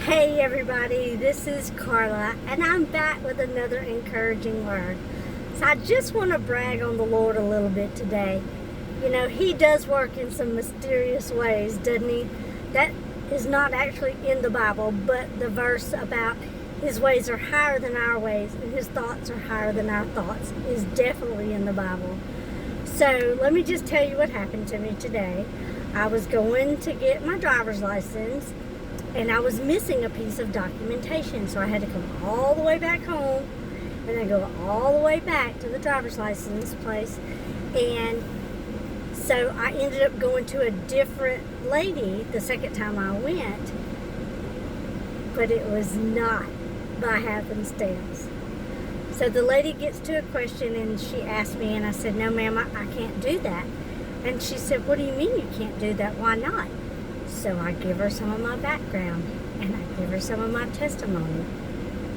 Hey everybody, this is Carla, and I'm back with another encouraging word. So I just want to brag on the Lord a little bit today. You know, He does work in some mysterious ways, doesn't He? That is not actually in the Bible, but the verse about His ways are higher than our ways and His thoughts are higher than our thoughts is definitely in the Bible. So let me just tell you what happened to me today. I was going to get my driver's license, and I was missing a piece of documentation, so I had to come all the way back home and then go all the way back to the driver's license place. And so I ended up going to a different lady the second time I went, but it was not by happenstance. So the lady gets to a question and she asked me, and I said, "No ma'am, I can't do that." And she said, "What do you mean you can't do that? Why not?" So I give her some of my background and I give her some of my testimony.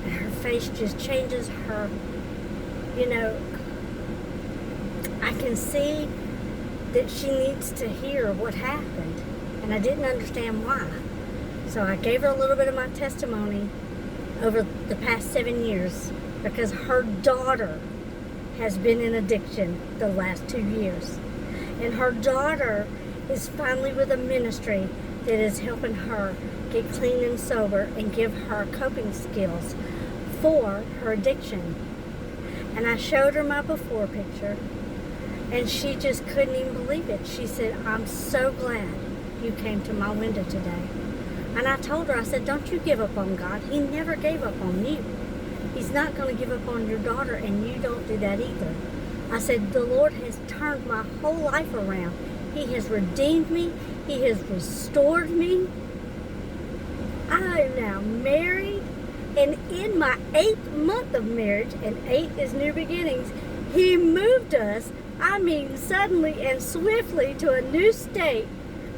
And her face just changes. I can see that she needs to hear what happened. And I didn't understand why. So I gave her a little bit of my testimony over the past 7 years because her daughter has been in addiction the last 2 years. And her daughter is finally with a ministry that is helping her get clean and sober and give her coping skills for her addiction. And I showed her my before picture, and she just couldn't even believe it. She said, "I'm so glad you came to my window today." And I told her, I said, "Don't you give up on God. He never gave up on you. He's not going to give up on your daughter, and you don't do that either." I said, "The Lord has turned my whole life around. He has redeemed me. He has restored me. I am now married, and in my 8th month of marriage, and 8 is new beginnings, He moved us, suddenly and swiftly, to a new state,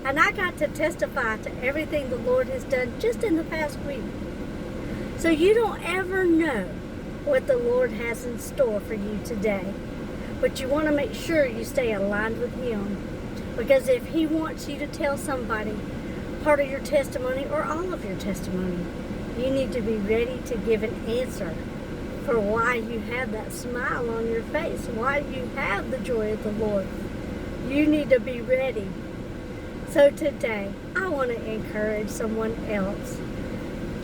and I got to testify to everything the Lord has done just in the past week." So you don't ever know what the Lord has in store for you today, but you want to make sure you stay aligned with Him. Because if He wants you to tell somebody part of your testimony or all of your testimony, you need to be ready to give an answer for why you have that smile on your face, why you have the joy of the Lord. You need to be ready. So today, I want to encourage someone else.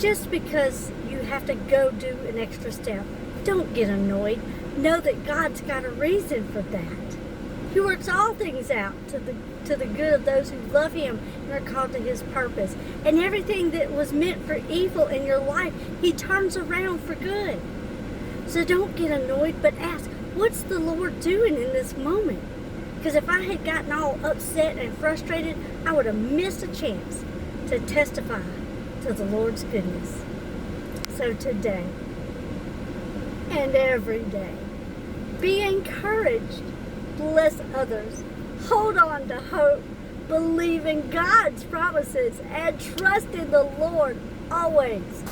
Just because you have to go do an extra step, don't get annoyed. Know that God's got a reason for that. He works all things out to the good of those who love Him and are called to His purpose. And everything that was meant for evil in your life, He turns around for good. So don't get annoyed, but ask, what's the Lord doing in this moment? Because if I had gotten all upset and frustrated, I would have missed a chance to testify to the Lord's goodness. So today and every day, be encouraged. Bless others. Hold on to hope. Believe in God's promises and trust in the Lord always.